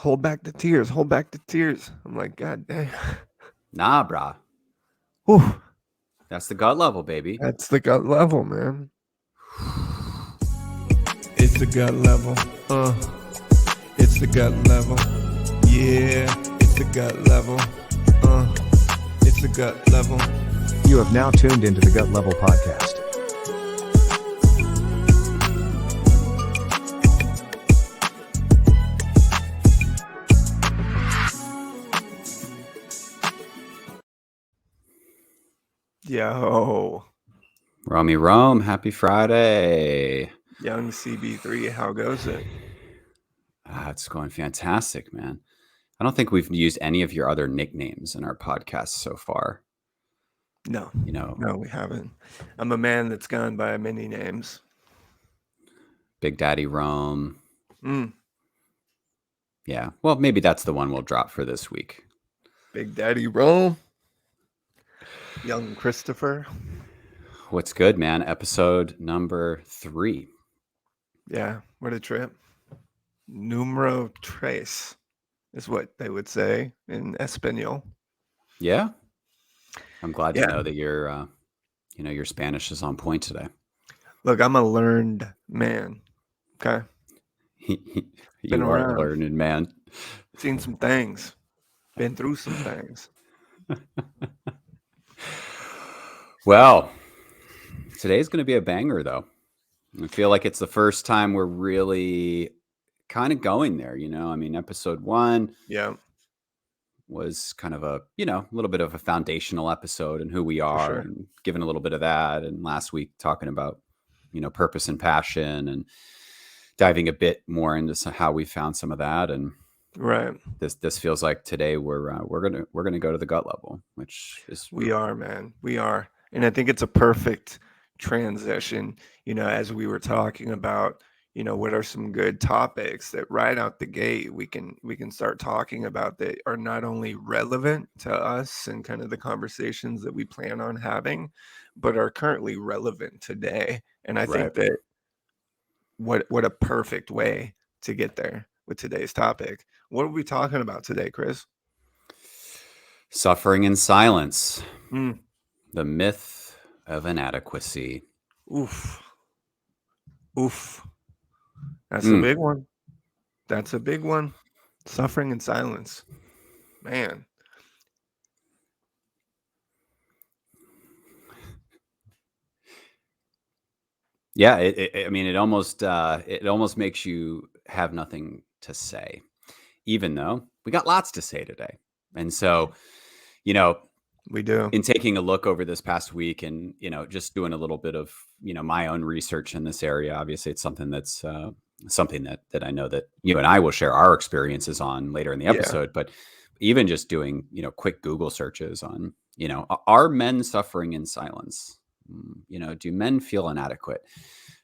hold back the tears, hold back the tears. I'm like, God damn. Nah, brah. Whew, That's the gut level, baby. that's the gut level, man. It's the gut level. It's the gut level. Yeah, it's the gut level. It's the gut level. You have now tuned into the Gut Level Podcast. Yo, Romy Rome, happy Friday. young CB3, how goes it? It's going fantastic, man. I don't think we've used any of your other nicknames in our podcast so far. No, You know, no, we haven't. I'm a man that's gone by many names. Big Daddy Rome. Mm, Yeah, well, maybe that's the one we'll drop for this week. Big Daddy Rome, young Christopher. What's good, man? Episode number 3. Yeah, what a trip. Numero tres is what they would say in Espanol. Yeah, I'm glad to Yeah, know that your Spanish is on point today. look, I'm a learned man. Okay, been You are a around, learned man. seen some things, been through some things. Well, today's going to be a banger, though. I feel like it's the first time we're really kind of going there. I mean, episode 1 Yeah, was kind of a little bit of a foundational episode and who we for are sure. and giving a little bit of that. And last week talking about, purpose and passion and diving a bit more into how we found some of that. And Right. this feels like today we're gonna go to the gut level, which is We are, man. We are. And I think it's a perfect transition, as we were talking about, what are some good topics that right out the gate we can start talking about that are not only relevant to us and kind of the conversations that we plan on having, but are currently relevant today. And I right. think that what a perfect way to get there with today's topic. What are we talking about today, Chris? Suffering in silence, Mm, the myth of inadequacy. oof. Oof. That's a Mm. big one. That's a big one. Suffering in silence. Man. Yeah, I mean, it almost makes you have nothing to say, even though we got lots to say today. And so, you know, We do. in taking a look over this past week and just doing a little bit of my own research in this area, obviously it's something that's something that I know that you and I will share our experiences on later in the Yeah, episode. But even just doing quick Google searches on are men suffering in silence? Do men feel inadequate?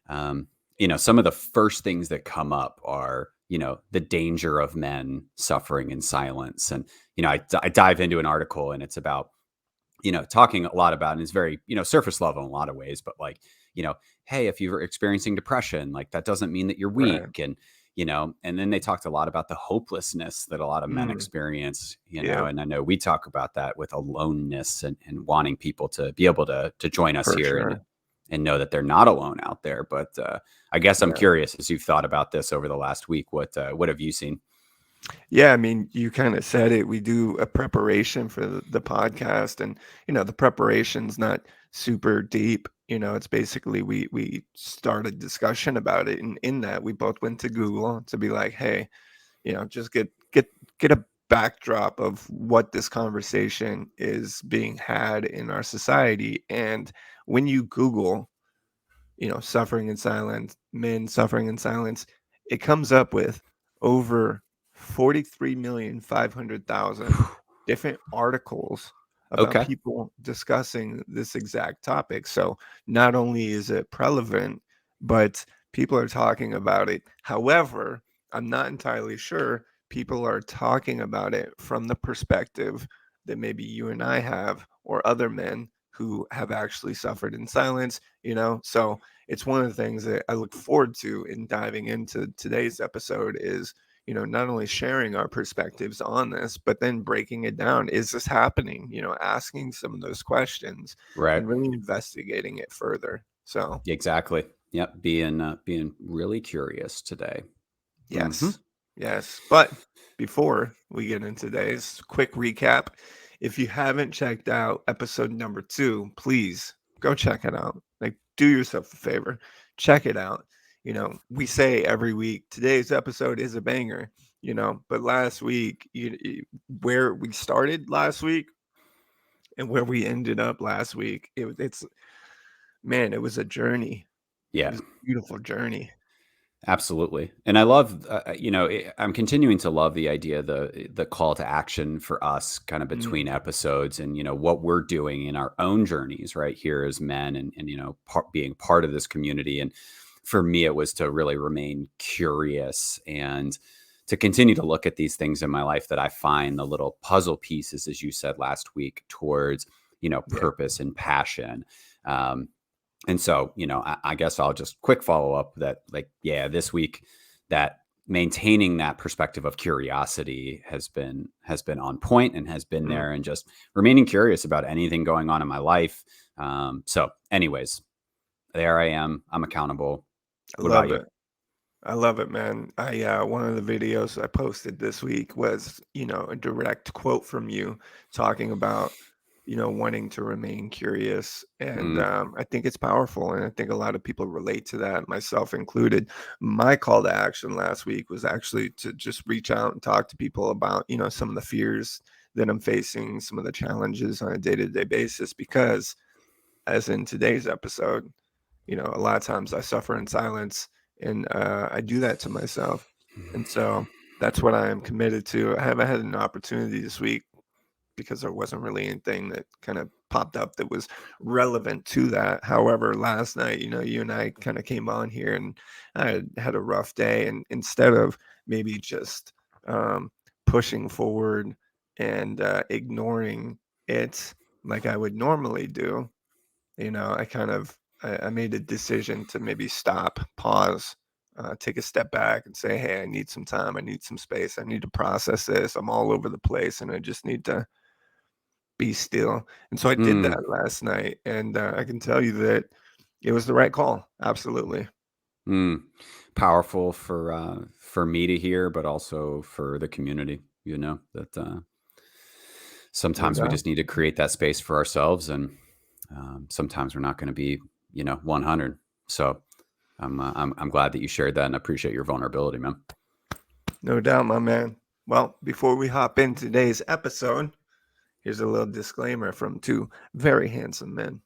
Some of the first things that come up are the danger of men suffering in silence. And I dive into an article and it's about talking a lot about, and it's very, surface level in a lot of ways, but like, hey, if you're experiencing depression, like that doesn't mean that you're weak. right. And then they talked a lot about the hopelessness that a lot of men Mm, experience, yeah, and I know we talk about that with aloneness and wanting people to be able to join us for here sure. and know that they're not alone out there. But I guess I'm Yeah. curious, as you've thought about this over the last week, what have you seen? Yeah, I mean, you kind of said it. We do a preparation for the podcast, and the preparation's not super deep. It's basically we start a discussion about it, and in that we both went to Google to be like, hey, just get a backdrop of what this conversation is being had in our society. And when you Google, suffering in silence, men suffering in silence, it comes up with over 43,500,000 different articles about Okay. people discussing this exact topic. So not only is it prevalent, but people are talking about it. However, I'm not entirely sure people are talking about it from the perspective that maybe you and I have, or other men who have actually suffered in silence. So it's one of the things that I look forward to in diving into today's episode is, not only sharing our perspectives on this, but then breaking it down. Is this happening? Asking some of those questions Right. and really investigating it further. So, Exactly. Yep. Being really curious today. Hmm. yes, yes. But before we get into today's quick recap, if you haven't checked out episode number 2, please go check it out. Like, do yourself a favor, check it out. We say every week, today's episode is a banger, but last week, where we started last week and where we ended up last week, it's, man, it was a journey. It Yeah. was a beautiful journey. Absolutely. And I love, I'm continuing to love the idea, the call to action for us kind of Mm, between episodes and, what we're doing in our own journeys right here as men and being part of this community. And for me, it was to really remain curious and to continue to look at these things in my life that I find the little puzzle pieces, as you said last week, towards, yeah. purpose and passion. Um, and so, I guess I'll just quick follow up that, like, yeah, this week, that maintaining that perspective of curiosity has been on point and has been Mm, there, and just remaining curious about anything going on in my life. So, anyways, there I am. I'm accountable. I What about love you? it. I love it, man. One of the videos I posted this week was, a direct quote from you talking about, wanting to remain curious. And Mm, I think it's powerful. And I think a lot of people relate to that, myself included. My call to action last week was actually to just reach out and talk to people about, some of the fears that I'm facing, some of the challenges on a day-to-day basis, because as in today's episode, a lot of times I suffer in silence, and I do that to myself. And so that's what I am committed to. I haven't had an opportunity this week because there wasn't really anything that kind of popped up that was relevant to that. However, last night, you and I kind of came on here, and I had a rough day. And instead of maybe just pushing forward and ignoring it like I would normally do, I kind of I made a decision to maybe stop, pause, take a step back, and say, "Hey, I need some time. I need some space. I need to process this. I'm all over the place, and I just need to be still." And so I did mm, that last night, and I can tell you that it was the right call. Absolutely, mm. Powerful for me to hear, but also for the community. That no sometimes we doubt, just need to create that space for ourselves, and sometimes we're not going to be 100. So I'm glad that you shared that, and I appreciate your vulnerability, man. no doubt, my man. Well, before we hop into today's episode, here's a little disclaimer from two very handsome men.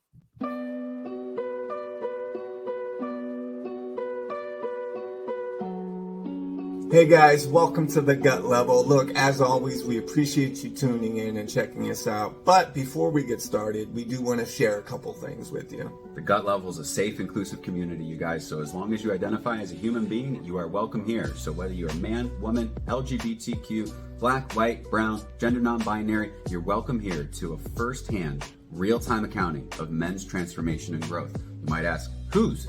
Hey guys, welcome to the Gut Level. Look, as always, we appreciate you tuning in and checking us out. But before we get started, we do want to share a couple things with you. The Gut Level is a safe, inclusive community, you guys. So as long as you identify as a human being, you are welcome here. So whether you're a man, woman, LGBTQ, black, white, brown, gender non-binary, you're welcome here to a first-hand, real-time accounting of men's transformation and growth. You might ask, whose?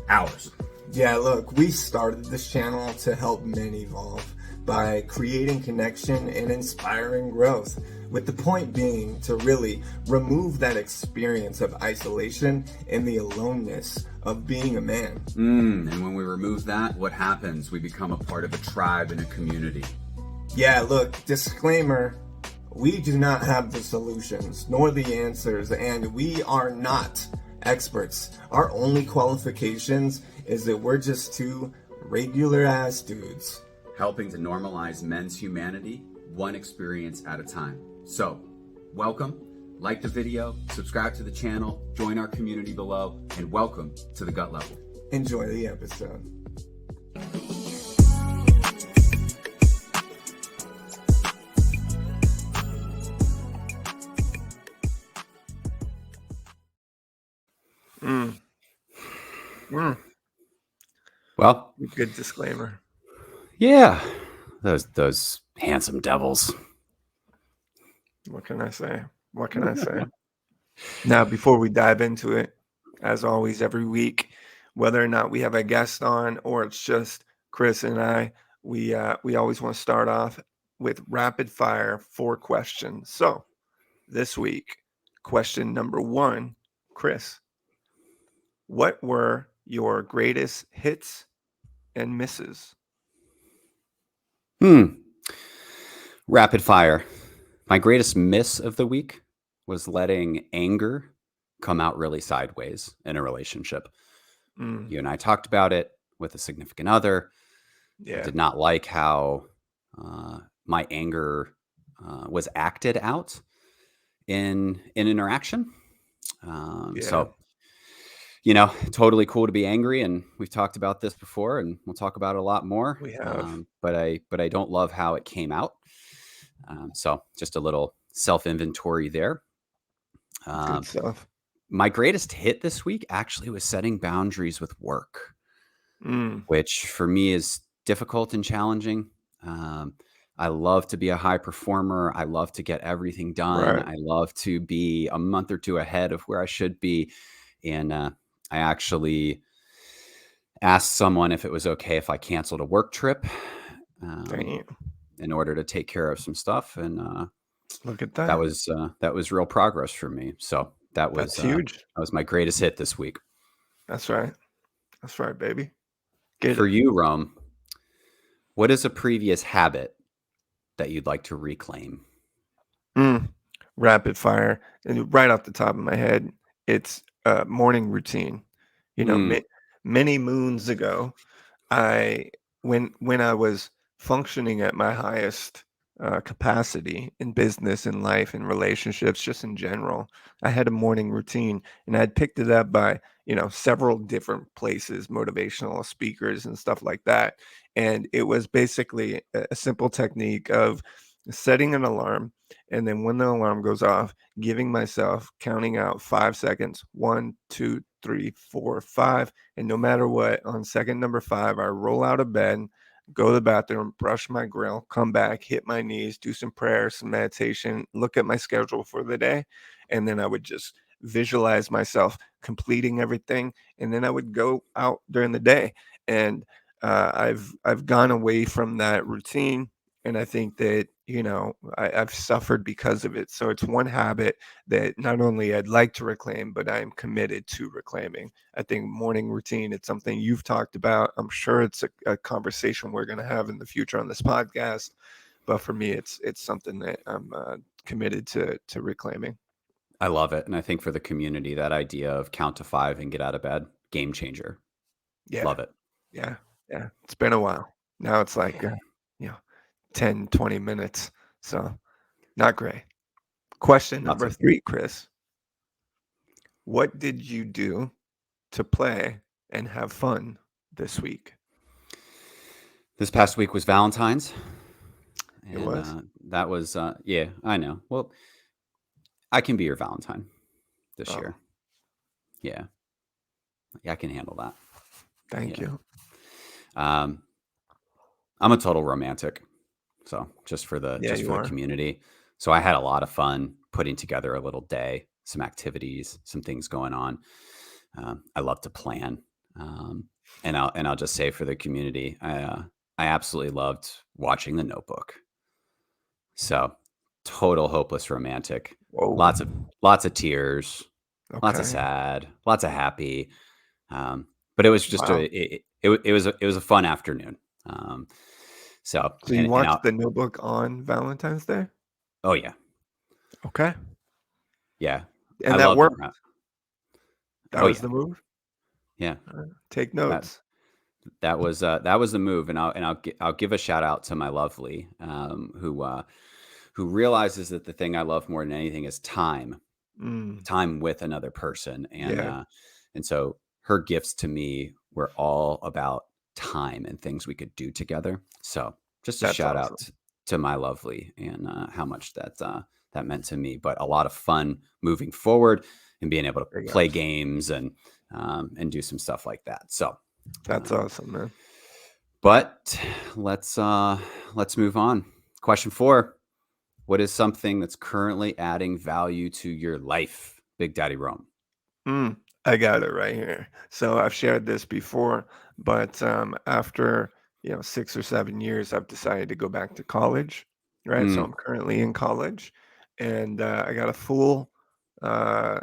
Ours. Yeah, look, we started this channel to help men evolve by creating connection and inspiring growth, with the point being to really remove that experience of isolation and the aloneness of being a man. And when we remove that, what happens? We become a part of a tribe and a community. Yeah, look, disclaimer, we do not have the solutions nor the answers, and we are not experts. Our only qualifications is that we're just two regular ass dudes Helping to normalize men's humanity, one experience at a time. So, welcome, like the video, subscribe to the channel, join our community below, and welcome to the Gut Level. Enjoy the episode. Mm. Mm. Well, Good disclaimer. yeah, those handsome devils. What can I say? What can I say? Now, before we dive into it, as always, every week, whether or not we have a guest on or it's just Chris and I, we always want to start off with rapid fire 4 questions. So this week, question number 1, Chris, what were your greatest hits and misses? Hmm. Rapid fire. My greatest miss of the week was letting anger come out really sideways in a relationship. Mm, You and I talked about it with a significant other. I yeah, did not like how my anger was acted out in interaction. yeah, So totally cool to be angry, and we've talked about this before, and we'll talk about it a lot more. we have. But I don't love how it came out. So just a little self inventory there. Good Um, stuff. my greatest hit this week actually was setting boundaries with work, Mm, which for me is difficult and challenging. Um, I love to be a high performer. I love to get everything done. right. I love to be a month or two ahead of where I should be. And I actually asked someone if it was okay if I canceled a work trip um, Damn. in order to take care of some stuff. And Look at that that. was that was real progress for me. So That's huge. that was my greatest hit this week. That's right. That's right, baby. Get For it. you, Rome, what is a previous habit that you'd like to reclaim? Mm, rapid fire. And right off the top of my head, it's a morning routine. You know, Mm, many moons ago, I when I was functioning at my highest capacity in business, in life, in relationships, just in general, I had a morning routine, and I'd picked it up by several different places, motivational speakers and stuff like that. And it was basically a simple technique of setting an alarm, and then when the alarm goes off, giving myself counting out 5 seconds, 1, 2, 3, 4, 5, and no matter what, on second number 5, I roll out of bed, go to the bathroom, brush my grill, come back, hit my knees, do some prayer, some meditation, look at my schedule for the day, and then I would just visualize myself completing everything, and then I would go out during the day. And I've gone away from that routine, and I think that I've suffered because of it. So it's one habit that not only I'd like to reclaim, but I am committed to reclaiming. I think morning routine, it's something you've talked about. I'm sure it's a conversation we're going to have in the future on this podcast. But for me, it's something that I'm committed to reclaiming. I love it. And I think for the community, that idea of count to 5 and get out of bed, game changer. Yeah, Love it. yeah, yeah. It's been a while. Now it's like, Yeah. you know, 10, 20 minutes. So not great. Question Lots number of 3, Chris. What did you do to play and have fun this week? This past week was Valentine's, It and was? that was yeah, I know. Well, I can be your Valentine this Oh, year. Yeah, yeah, I can handle that. thank Yeah. you. Um, I'm a total romantic. So Yeah, just you for the are. community. So I had a lot of fun putting together a little day, some activities, some things going on. I love to plan, um, and I'll just say for the community, I absolutely loved watching The Notebook. So total hopeless romantic, Whoa. lots of lots of tears, lots of Okay. sad, lots of happy. But it was just Wow. it was a fun afternoon. Um, so So you and watched I'll The Notebook on Valentine's Day? oh yeah, Okay. yeah, I And that love worked. That oh was yeah, the move? yeah. Take That notes. that was the move, and I'll give a shout out to my lovely, who realizes that the thing I love more than anything is Mm, time with another person, yeah, and so her gifts to me were all about time and things we could do together. So just a that's shout out awesome. to my lovely and how much that meant to me. But a lot of fun moving forward and being able to Big play ups. games and do some stuff like that. So. That's Um, awesome, man. but let's move on. Question 4. What is something that's currently adding value to your life? Big Daddy Rome. I got it right here. So I've shared this before, but after 6 or 7 years, I've decided to go back to college, right? So Mm, I'm currently in college, and I got a full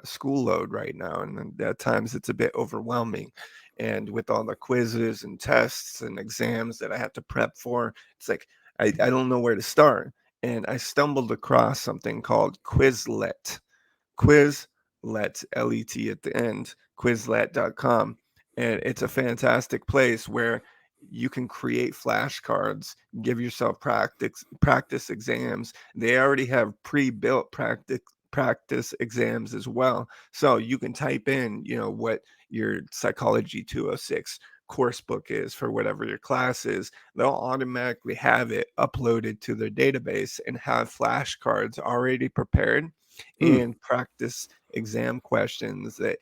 school load right now, and then at times it's a bit overwhelming. And with all the quizzes and tests and exams that I have to prep for, it's like I don't know where to start. And I stumbled across something called Quizlet. Quizlet, L-E-T at the end, Quizlet.com. And it's a fantastic place where you can create flashcards, give yourself practice exams. They already have pre-built practice exams as well. So you can type in, what your Psychology 206 course book is for whatever your class is. They'll automatically have it uploaded to their database and have flashcards already prepared mm, and practice exam questions that,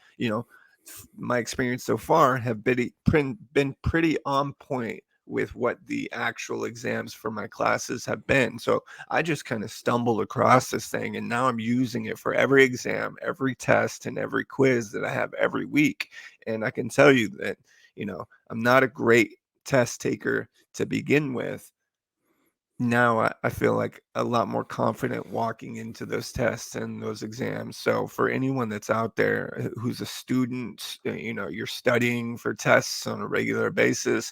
my experience so far have been pretty on point with what the actual exams for my classes have been. So I just kind of stumbled across this thing, and now I'm using it for every exam, every test, and every quiz that I have every week. And I can tell you that, I'm not a great test taker to begin with. Now I feel like a lot more confident walking into those tests and those exams. So for anyone that's out there who's a student, you're studying for tests on a regular basis,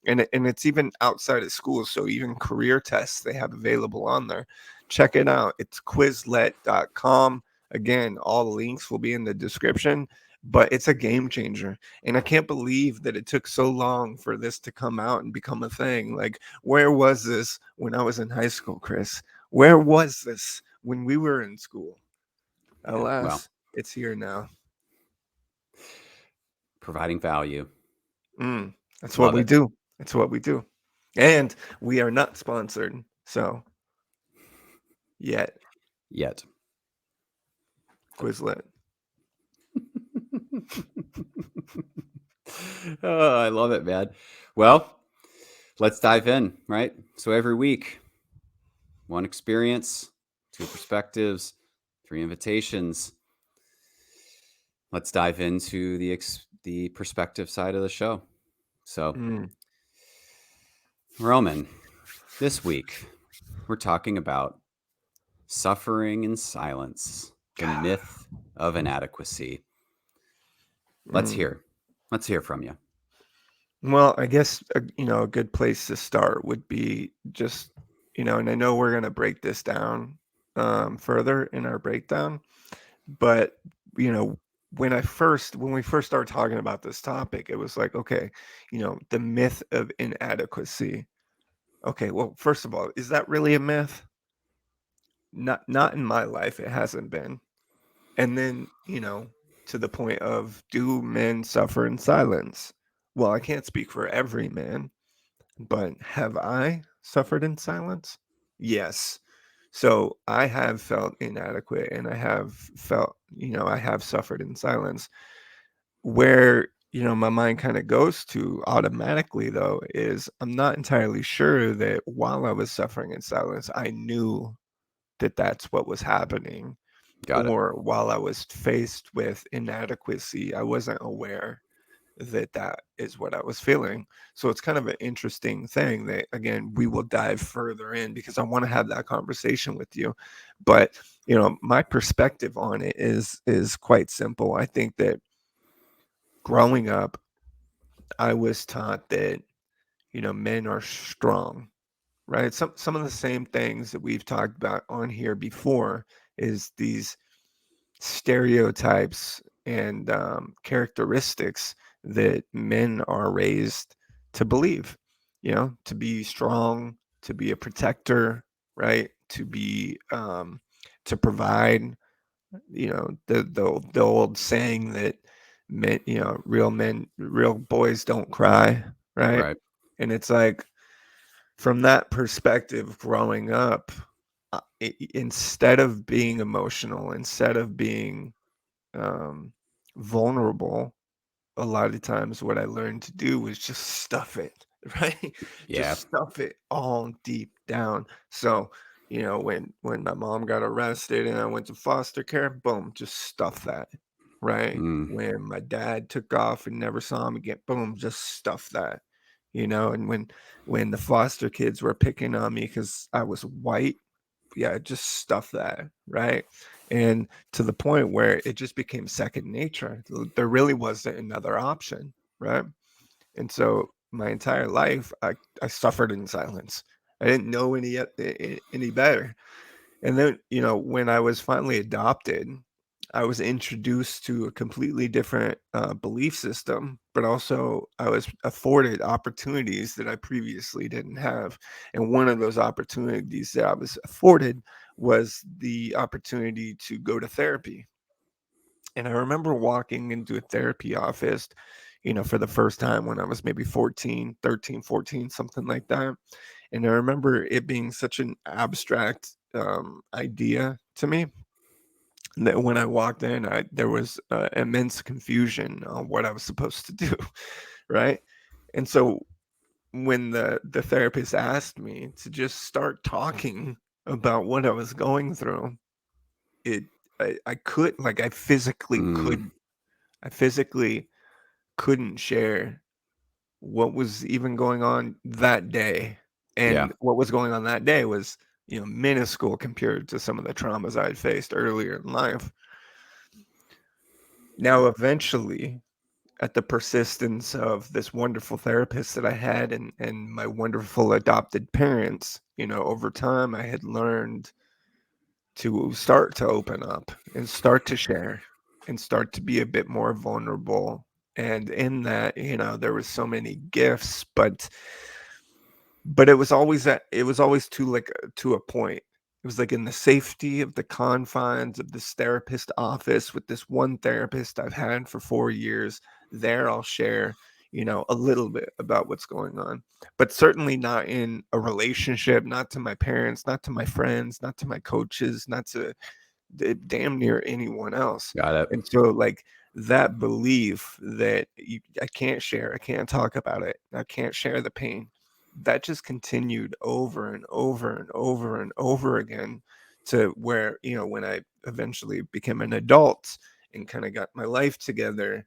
and it's even outside of school. So even career tests they have available on there. Check it out. It's Quizlet.com. Again, all the links will be in the description, but it's a game changer. And I can't believe that it took so long for this to come out and become a thing. Like, where was this when I was in high school, Chris? Where was this when we were in school? yeah. Well, Alas, it's here now. providing value. Mm, that's what Love we it. do. That's what we do. And we are not sponsored. So, yet, Yet. Quizlet. Oh, I love it, man. Well, let's dive in, right? So every week, one experience, two perspectives, three invitations. Let's dive into the perspective side of the show. So, Mm, Roman, this week we're talking about suffering in silence, the myth of inadequacy. Let's mm. hear. Let's hear from you. Well, I guess a good place to start would be just, and I know we're gonna break this down further in our breakdown, but you know, when we first started talking about this topic, it was like, okay, the myth of inadequacy. Okay, well, first of all, is that really a myth? Not in my life, it hasn't been. And then, to the point of, do men suffer in silence? Well, I can't speak for every man, but have I suffered in silence? Yes. So I have felt inadequate, and I have felt, I have suffered in silence. Where, my mind kind of goes to automatically, though, is I'm not entirely sure that while I was suffering in silence, I knew that that's what was happening, Got it. or while I was faced with inadequacy, I wasn't aware that that is what I was feeling. So it's kind of an interesting thing that, again, we will dive further in because I want to have that conversation with you. But, my perspective on it is quite simple. I think that growing up, I was taught that, men are strong, right? Some of the same things that we've talked about on here before is these stereotypes and characteristics that men are raised to believe, to be strong, to be a protector, right? To provide, the old saying that men, real boys don't cry, right? Right. And it's like, from that perspective, growing up, instead of being emotional, instead of being um, vulnerable, a lot of times what I learned to do was just stuff it, right? Just Yeah. stuff it all deep down. So, when my mom got arrested and I went to foster care, boom, just stuff that, right? Mm, When my dad took off and never saw him again, boom, just stuff that. And when the foster kids were picking on me because I was white, yeah, just stuff that, right? And to the point where it just became second nature. There really wasn't another option, right? And so my entire life, I suffered in silence. I didn't know any better. And then, when I was finally adopted, I was introduced to a completely different belief system, but also I was afforded opportunities that I previously didn't have. And one of those opportunities that I was afforded was the opportunity to go to therapy. And I remember walking into a therapy office, for the first time when I was maybe 14, 13, 14, something like that. And I remember it being such an abstract idea to me that when I walked in, there was immense confusion on what I was supposed to do, right? And so when the therapist asked me to just start talking about what I was going through, it I could like Mm, I physically couldn't share what was even going on that day. yeah. And what was going on that day was, minuscule compared to some of the traumas I had faced earlier in life. Now, eventually, at the persistence of this wonderful therapist that I had and my wonderful adopted parents, over time I had learned to start to open up and start to share and start to be a bit more vulnerable. And in that, there was so many gifts, but it was always to a point. It was like in the safety of the confines of this therapist office with this one therapist I've had for 4 years. There I'll share, a little bit about what's going on, but certainly not in a relationship, not to my parents, not to my friends, not to my coaches, not to damn near anyone else. Got it. And so, like, that belief that I can't share, I can't talk about it, I can't share the pain, that just continued over and over and over and over again to where, when I eventually became an adult and kind of got my life together,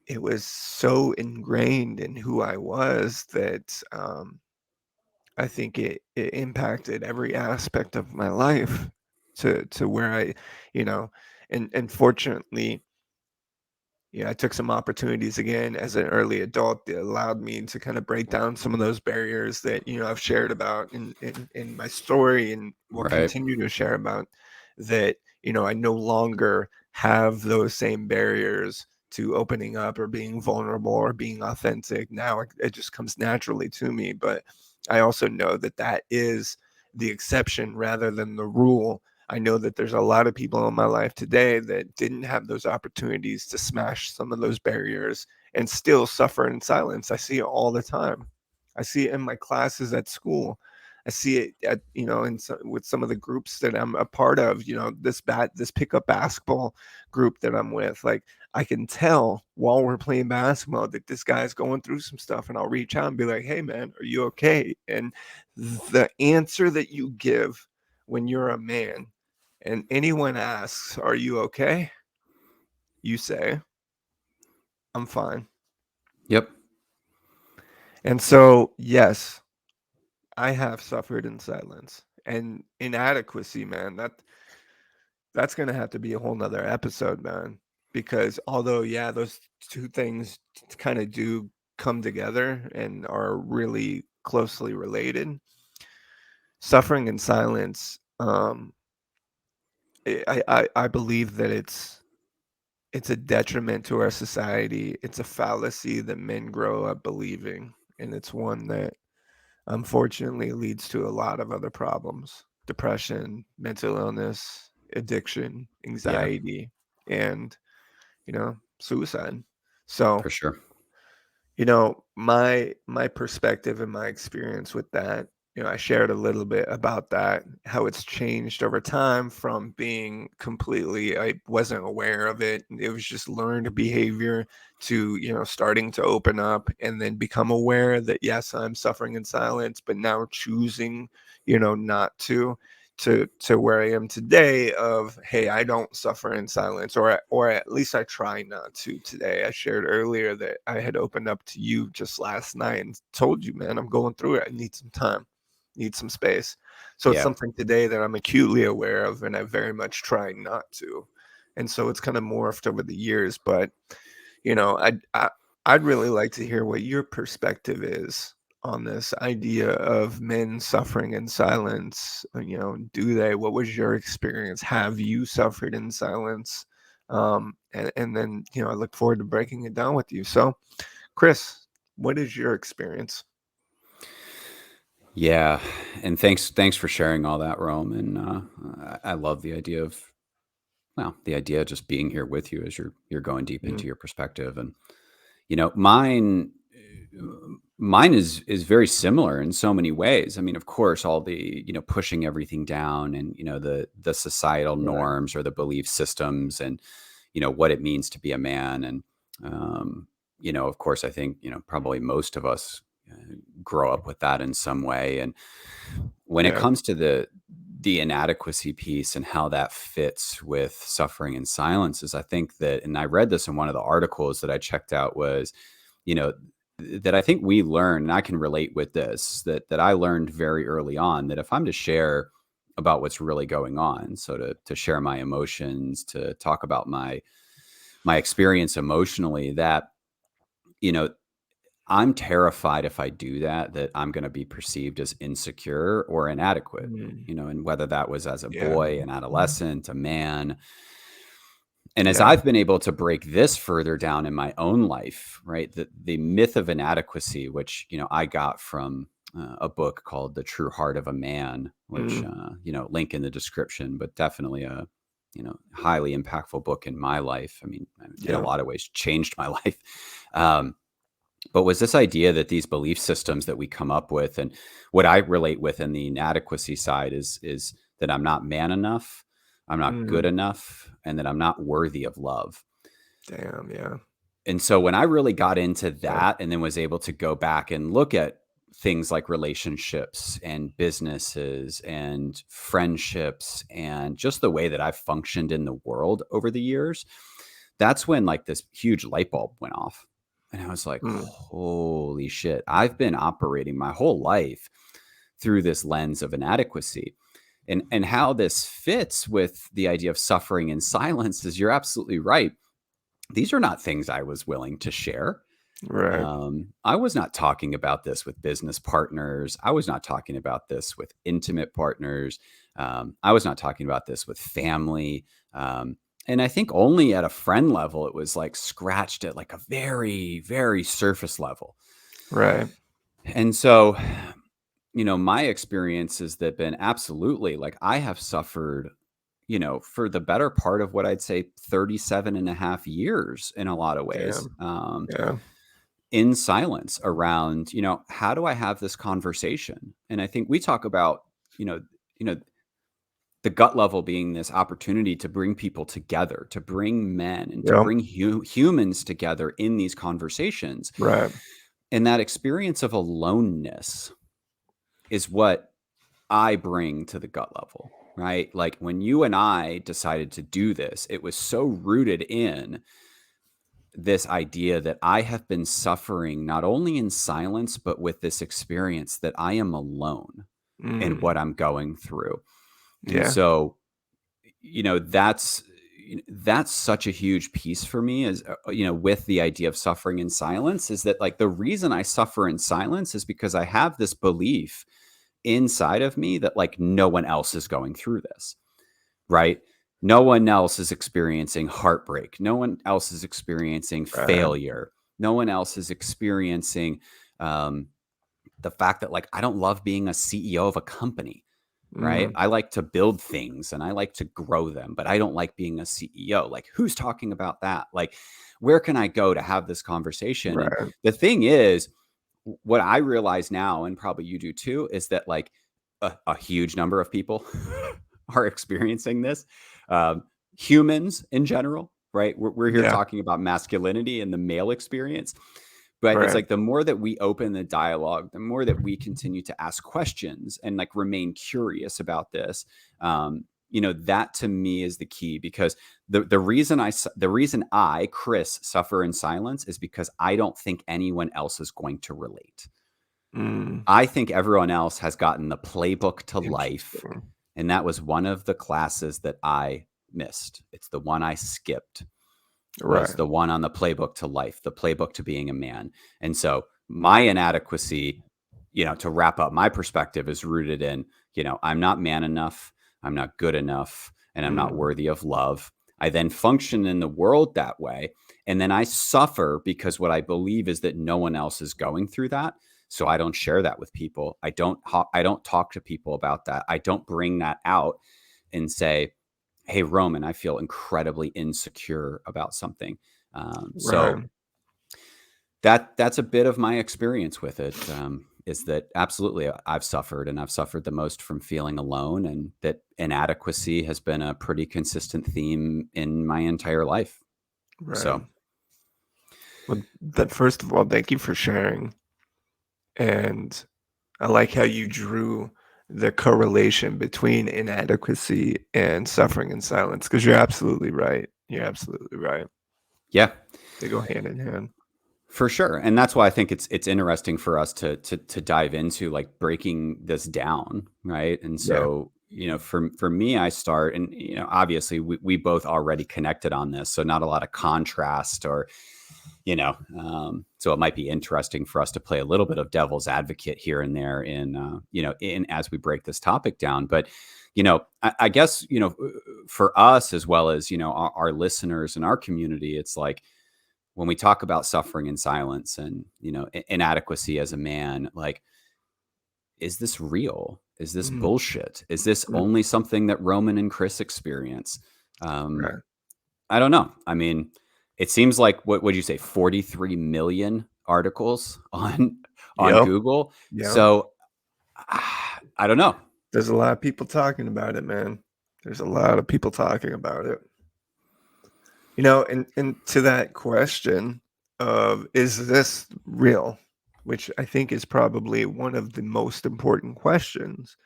it was so ingrained in who I was that I think it impacted every aspect of my life to where you know, and fortunately, yeah, I took some opportunities again as an early adult that allowed me to kind of break down some of those barriers that, I've shared about in my story and will Right. continue to share about that, I no longer have those same barriers to opening up or being vulnerable or being authentic. Now it just comes naturally to me. But I also know that that is the exception rather than the rule. I know that there's a lot of people in my life today that didn't have those opportunities to smash some of those barriers and still suffer in silence. I see it all the time. I see it in my classes at school. I see it at, with some of the groups that I'm a part of, this pickup basketball group that I'm with. Like, I can tell while we're playing basketball that this guy's going through some stuff, and I'll reach out and be like, "Hey man, are you okay?" And the answer that you give when you're a man and anyone asks, "Are you okay?" You say, "I'm fine." Yep. And so, yes, I have suffered in silence and inadequacy, man. That's gonna have to be a whole nother episode, man. Because although, yeah, those two things kind of do come together and are really closely related, suffering in silence, I believe that it's a detriment to our society. It's a fallacy that men grow up believing, and it's one that unfortunately leads to a lot of other problems: depression, mental illness, addiction, Yeah, anxiety, and, suicide. So, for sure. my perspective and my experience with that, I shared a little bit about that, how it's changed over time from being completely, I wasn't aware of it. It was just learned behavior to, starting to open up and then become aware that yes, I'm suffering in silence, but now choosing, not to where I am today of, hey, I don't suffer in silence, or at least I try not to today. I shared earlier that I had opened up to you just last night and told you, man, I'm going through it. I need some time, need some space. So it's Yeah. something today that I'm acutely aware of, and I very much try not to. And so it's kind of morphed over the years. But I'd really like to hear what your perspective is on this idea of men suffering in silence. Do they? What was your experience? Have you suffered in silence? And then, I look forward to breaking it down with you. So, Chris, what is your experience? Yeah, and thanks for sharing all that, Rome. And I love the idea of the idea of just being here with you as you're going deep Mm, into your perspective. And mine is very similar in so many ways. I mean, of course, all the pushing everything down, and the societal right. norms or the belief systems, and what it means to be a man. And of course, I think probably most of us grow up with that in some way. And when it Yeah. comes to the inadequacy piece and how that fits with suffering in silence, is I think that, and I read this in one of the articles that I checked out, was you know that I think we learn, and I can relate with this, that I learned very early on, that if I'm to share about what's really going on, so to share my emotions, to talk about my experience emotionally, that you know I'm terrified if I do that I'm going to be perceived as insecure or inadequate. Mm, And whether that was as a yeah. boy, an adolescent, a man. And as Yeah. I've been able to break this further down in my own life, right, the myth of inadequacy, which I got from a book called The True Heart of a Man, which Mm, link in the description, but definitely a highly impactful book in my life. I mean, in a yeah. lot of ways, changed my life. Um, but was this idea that these belief systems that we come up with, and what I relate with in the inadequacy side, is that I'm not man enough, I'm not good Mm, enough, and that I'm not worthy of love. damn. Yeah. And so when I really got into Yeah. that, and then was able to go back and look at things like relationships and businesses and friendships and just the way that I've functioned in the world over the years, that's when like this huge light bulb went off. And I was like, Mm, holy shit, I've been operating my whole life through this lens of inadequacy. And how this fits with the idea of suffering in silence is, you're absolutely right. These are not things I was willing to share. right. I was not talking about this with business partners. I was not talking about this with intimate partners. I was not talking about this with family. And I think only at a friend level, it was like scratched at like a very, very surface level. Right. And so, my experiences that been absolutely like, I have suffered, for the better part of what I'd say 37 and a half years in a lot of ways. Damn. Yeah. In silence around, how do I have this conversation? And I think we talk about, you know, you know, the gut level being this opportunity to bring people together, to bring men and to Yeah. bring humans together in these conversations. Right. And that experience of aloneness is what I bring to the gut level, right? Like when you and I decided to do this, it was so rooted in this idea that I have been suffering not only in silence, but with this experience that I am alone in Mm, what I'm going through. And yeah. so, that's such a huge piece for me, is, with the idea of suffering in silence, is that like the reason I suffer in silence is because I have this belief inside of me that like no one else is going through this, right? No one else is experiencing heartbreak. No one else is experiencing Right. failure. No one else is experiencing um, the fact that like I don't love being a CEO of a company, right? Mm, I like to build things and I like to grow them, but I don't like being a CEO. Like, who's talking about that? Like, where can I go to have this conversation? And right. the thing is, what I realize now, and probably you do too, is that like a huge number of people are experiencing this. Um, Humans in general, right? We're here Yeah. talking about masculinity and the male experience, But it's Right. like the more that we open the dialogue, the more that we continue to ask questions and like remain curious about this, that to me is the key, because the reason I, Chris, suffer in silence is because I don't think anyone else is going to relate. Mm, I think everyone else has gotten the playbook to life, interesting. and that was one of the classes that I missed. It's the one I skipped, was Right. the one on the playbook to life, the playbook to being a man. And so my inadequacy, to wrap up my perspective, is rooted in, I'm not man enough, I'm not good enough, and I'm not Mm, worthy of love. I then function in the world that way. And then I suffer because what I believe is that no one else is going through that. So I don't share that with people. I don't talk to people about that. I don't bring that out and say, hey, Roman, I feel incredibly insecure about something. So right. that's a bit of my experience with it. Is that absolutely I've suffered, and I've suffered the most from feeling alone, and that inadequacy has been a pretty consistent theme in my entire life. Right. So Well, first of all, thank you for sharing. And I like how you drew the correlation between inadequacy and suffering in silence, because you're absolutely right. You're absolutely right. yeah, They go hand in hand. for sure. And that's why I think it's interesting for us to dive into like breaking this down, right? And Yeah. so, for me, I start, and obviously we both already connected on this, so not a lot of contrast, or so it might be interesting for us to play a little bit of devil's advocate here and there in as we break this topic down. But I guess for us, as well as our listeners and our community, it's like, when we talk about suffering in silence and inadequacy as a man, like, is this real? Is this Mm, bullshit? Is this mm, only something that Roman and Chris experience? um right. I don't know. I mean, it seems like, what would you say, 43 million articles on Yep. Google. Yep. So I don't know. There's a lot of people talking about it, man. There's a lot of people talking about it. And to that question of, is this real? Which I think is probably one of the most important questions.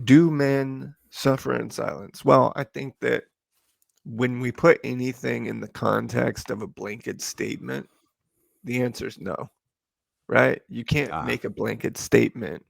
Do men suffer in silence? Well, I think that when we put anything in the context of a blanket statement, the answer is no, right? You can't Ah, make a blanket statement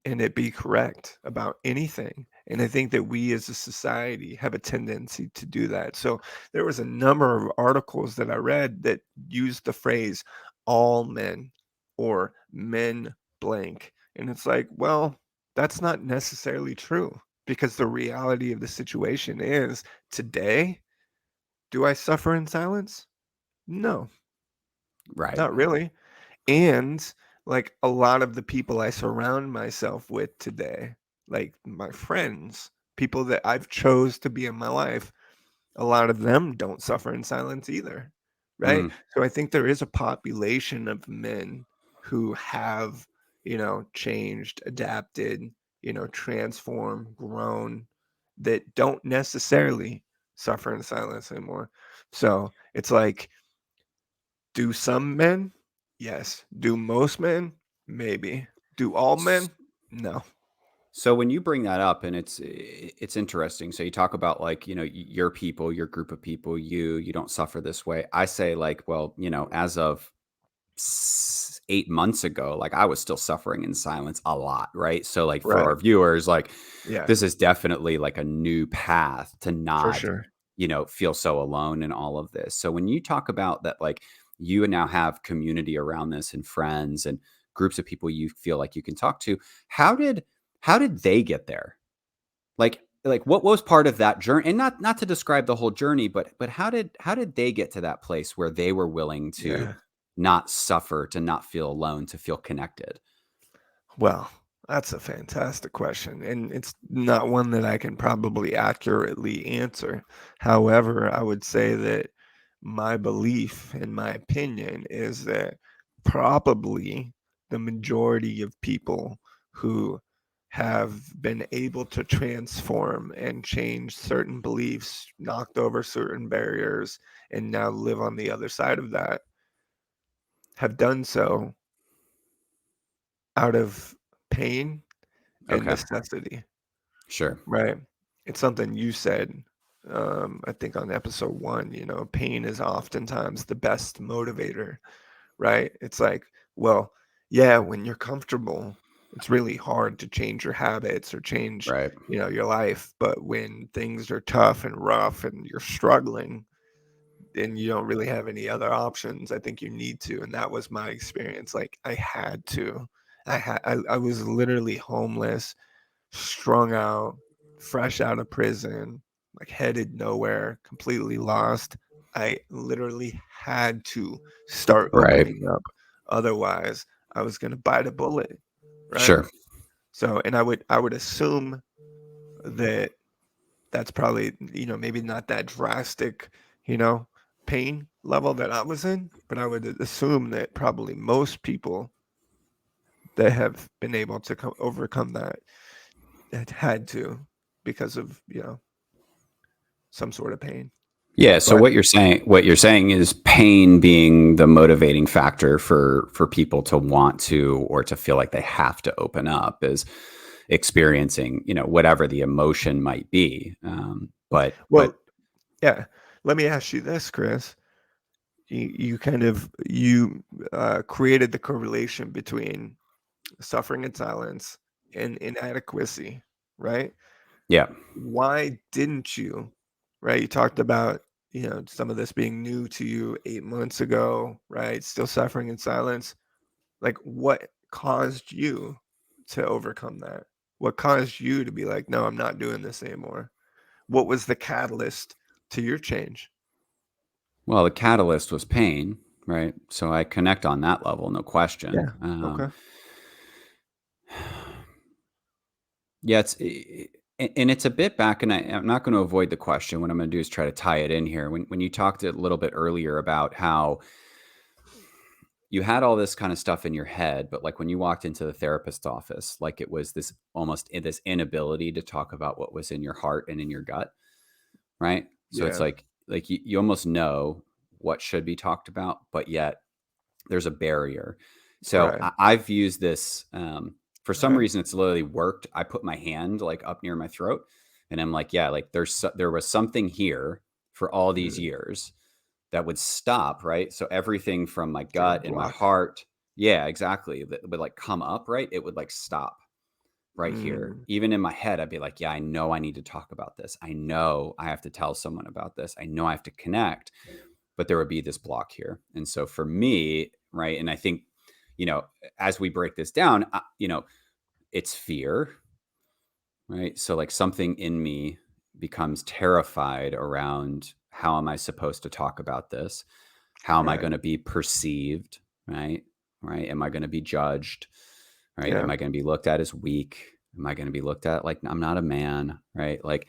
and it be correct about anything. And I think that we as a society have a tendency to do that. So there was a number of articles that I read that used the phrase all men or men blank. And it's like, well, that's not necessarily true, because the reality of the situation is, today, do I suffer in silence? No, right. not really. And like a lot of the people I surround myself with today, like my friends, people that I've chose to be in my life, a lot of them don't suffer in silence either, right? Mm, So I think there is a population of men who have, changed, adapted, transformed, grown, that don't necessarily suffer in silence anymore. So it's like, do some men? Yes. Do most men? Maybe. Do all s- men? No. so when you bring that up, and it's interesting. So you talk about, like, your people, your group of people, you don't suffer this way. I say, like, well, as of 8 months ago, like, I was still suffering in silence a lot, right? So, like, for Right. our viewers, like, Yeah, this is definitely like a new path to for not sure. feel so alone in all of this. So when you talk about that, like, you now have community around this, and friends and groups of people you feel like you can talk to, how did they get there? Like what was part of that journey? And not to describe the whole journey, but how did they get to that place where they were willing to Yeah. not suffer, to not feel alone, to feel connected? Well, that's a fantastic question, and it's not one that I can probably accurately answer. However, I would say that my belief and my opinion is that probably the majority of people who have been able to transform and change certain beliefs, knocked over certain barriers, and now live on the other side of that, have done so out of pain and Okay. necessity, Sure. right? It's something you said, I think on episode one, pain is oftentimes the best motivator, right? It's like, well, yeah, when you're comfortable, it's really hard to change your habits or change, Right. your life. But when things are tough and rough and you're struggling, and you don't really have any other options, I think you need to. And that was my experience. Like I had to. I was literally homeless, strung out, fresh out of prison, like headed nowhere, completely lost. I literally had to start Right. opening up. Otherwise, I was going to bite a bullet, right? Sure. So, and I would assume that that's probably, maybe not that drastic, you know, pain level that I was in, but I would assume that probably most people that have been able to overcome that had to because of, some sort of pain. Yeah. So But what you're saying is pain being the motivating factor for people to want to or to feel like they have to open up is experiencing, whatever the emotion might be. But well, yeah, let me ask you this, Chris. You kind of created the correlation between suffering in silence and inadequacy, right? yeah, Why didn't you, right? You talked about, some of this being new to you 8 months ago, right? Still suffering in silence. Like, what caused you to overcome that? What caused you to be like, no, I'm not doing this anymore? What was the catalyst to your change? well, the catalyst was pain, right? So I connect on that level, no question. Yeah. Okay. Yeah, and it's a bit back, and I'm not going to avoid the question. What I'm going to do is try to tie it in here. When you talked a little bit earlier about how you had all this kind of stuff in your head, but like when you walked into the therapist's office, like it was this almost this inability to talk about what was in your heart and in your gut, right? So it's Yeah. like you almost know what should be talked about, but yet there's a barrier. So Right. I've used this for some Okay. reason. It's literally worked. I put my hand like up near my throat, and I'm like, yeah, like there was something here for all these Mm, years that would stop, right? So everything from my sort gut of and my blocked. heart, yeah, exactly, that would like come up, right? It would like stop right here. Mm, Even in my head, I'd be like, yeah, I know I need to talk about this. I know I have to tell someone about this. I know I have to connect, but there would be this block here. And so for me, right, and I think, as we break this down, it's fear, right? So like something in me becomes terrified around how am I supposed to talk about this? How am I right. going to be perceived, right? Right? Am I going to be judged? Right? Am Yeah. I going to be looked at as weak? Am I going to be looked at like I'm not a man, right? Like,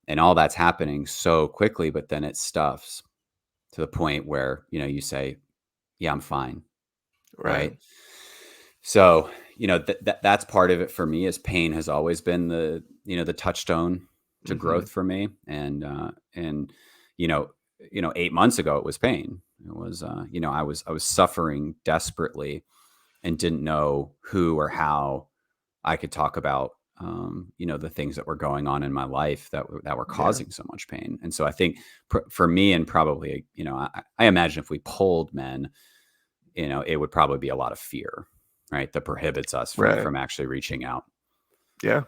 and all that's happening so quickly, but then it stuffs to the point where, you say, yeah, I'm fine, Right. right? So, that's part of it for me is pain has always been the touchstone to Hmm. growth for me. And, you know, 8 months ago, it was pain. It was, I was suffering desperately and didn't know who or how I could talk about, the things that were going on in my life that were Yeah. causing so much pain. And so I think for me, and probably, I imagine if we polled men, it would probably be a lot of fear, right? That prohibits us from Right. from actually reaching out. Yeah.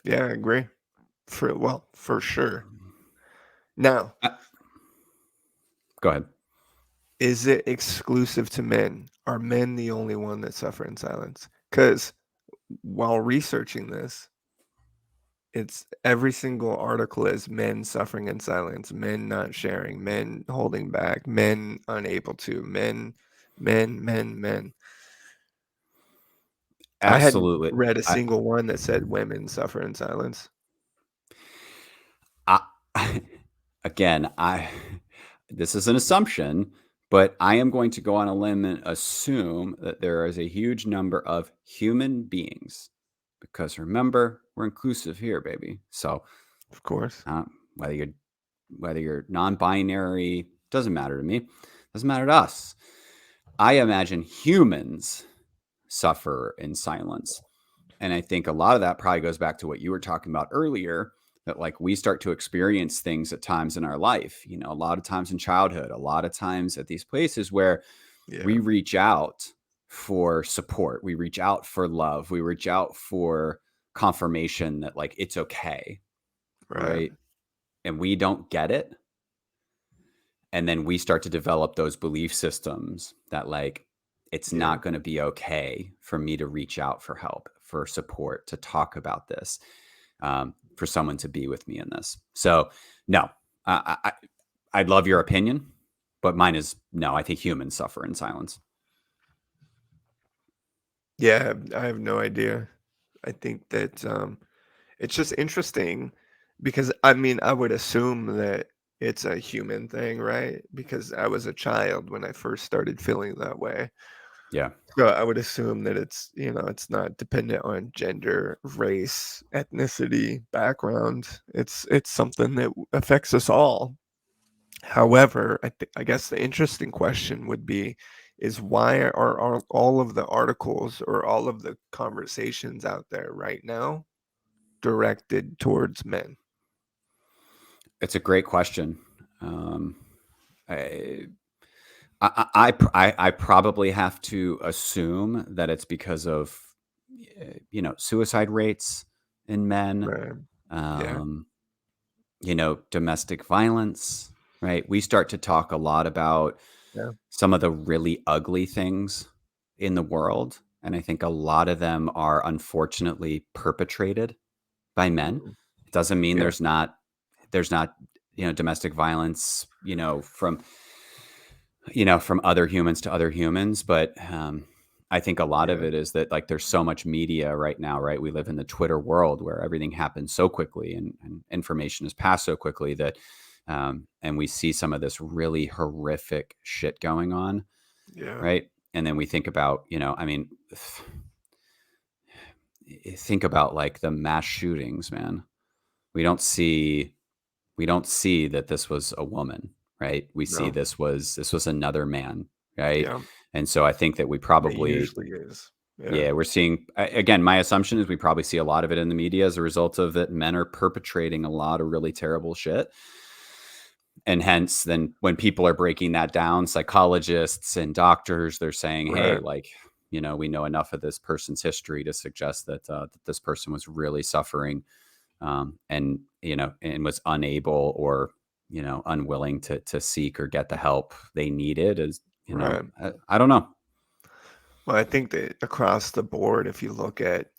Yeah. I agree. For sure. Now, Uh, Go ahead. is it exclusive to men? Are men the only one that suffer in silence? Because while researching this, it's every single article is men suffering in silence, men not sharing, men holding back, men unable to, men. I hadn't Absolutely. read a I, single one that said women suffer in silence. I again, this is an assumption, but I am going to go on a limb and assume that there is a huge number of human beings, because remember, we're inclusive here, baby. So Of course. uh, whether you're whether you're non-binary, doesn't matter to me. Doesn't matter to us. I imagine humans suffer in silence. And I think a lot of that probably goes back to what you were talking about earlier, that like we start to experience things at times in our life, a lot of times in childhood, a lot of times at these places where we Yeah. reach out for support, we reach out for love, we reach out for confirmation that like it's okay, Right. right? And we don't get it. And then we start to develop those belief systems that like it's Yeah. not going to be okay for me to reach out for help, for support, to talk about this, for someone to be with me in this. So no, I'd love your opinion, but mine is no. I think humans suffer in silence. Yeah, I have no idea. I think that it's just interesting because I mean, I would assume that it's a human thing, right? Because I was a child when I first started feeling that way. Yeah, So I would assume that it's, it's not dependent on gender, race, ethnicity, background. It's something that affects us all. However, I guess the interesting question would be is why are all of the articles or all of the conversations out there right now directed towards men? it's a great question. Um, I, I probably have to assume that it's because of suicide rates in men, Right. Yeah. um, domestic violence. Right, we start to talk a lot about Yeah. some of the really ugly things in the world, and I think a lot of them are unfortunately perpetrated by men. Mhm. It doesn't mean Yeah. there's not domestic violence from other humans to other humans, but I think a lot of Yeah. it is that like there's so much media right now, right? We live in the Twitter world where everything happens so quickly and information is passed so quickly that and we see some of this really horrific shit going on, Yeah. right? And then we think about, I mean, think about like the mass shootings, man. We don't see we don't see that this was a woman, right? We see No. this was another man, right? Yeah. And so I think that we It probably, usually is. Yeah. yeah, we're seeing again. My assumption is we probably see a lot of it in the media as a result of that men are perpetrating a lot of really terrible shit, and hence then when people are breaking that down, psychologists and doctors, they're saying, hey, Right. like we know enough of this person's history to suggest that this person was really suffering, and and was unable or unwilling to seek or get the help they needed. As Right. I don't know. Well, I think that across the board, if you look at,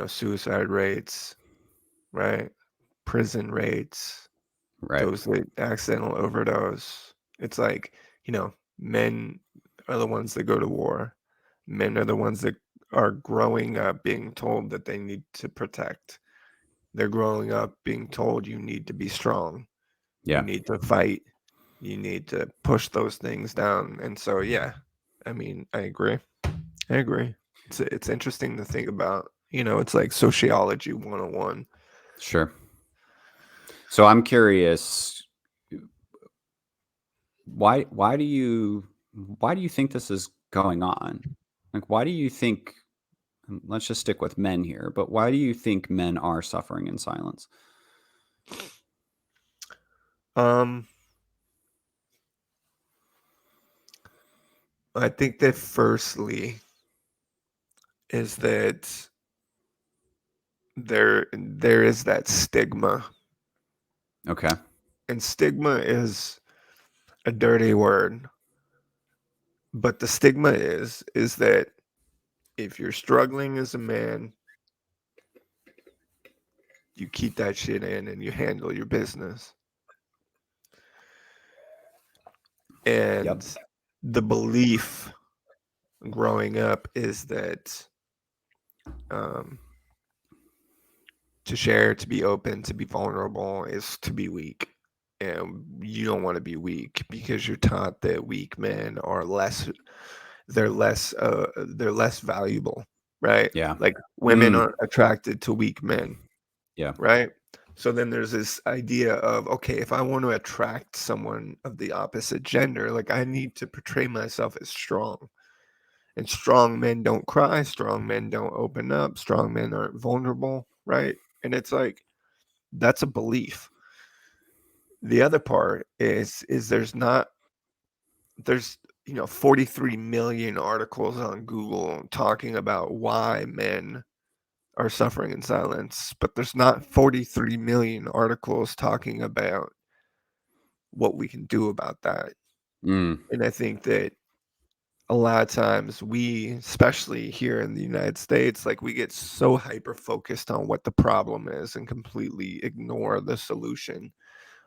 suicide rates, right? Prison rates, Right. those that accidental overdose. It's like, men are the ones that go to war. Men are the ones that are growing up being told that they need to protect. They're growing up being told you need to be strong. You Yeah, need to fight. You need to push those things down. And so, yeah, I mean, I agree. I agree. It's interesting to think about. It's like sociology 101. sure. So I'm curious, why do you think this is going on? Like, why do you think, let's just stick with men here, but why do you think men are suffering in silence? Um, I think that firstly is that there is that stigma, Okay. and stigma is a dirty word, but the stigma is that if you're struggling as a man, you keep that shit in and you handle your business. Yep. And the belief growing up is that um, to share, to be open, to be vulnerable is to be weak. And you don't want to be weak because you're taught that weak men are they're less valuable, right? Yeah. Like women Mm, aren't attracted to weak men, yeah. right? So then there's this idea of, okay, if I want to attract someone of the opposite gender, like I need to portray myself as strong. And strong men don't cry, strong men don't open up, strong men aren't vulnerable, right? And it's like that's a belief. The other part is there's 43 million articles on Google talking about why men are suffering in silence, but there's not 43 million articles talking about what we can do about that. Mm, And I think that a lot of times we, especially here in the United States, like we get so hyper focused on what the problem is and completely ignore the solution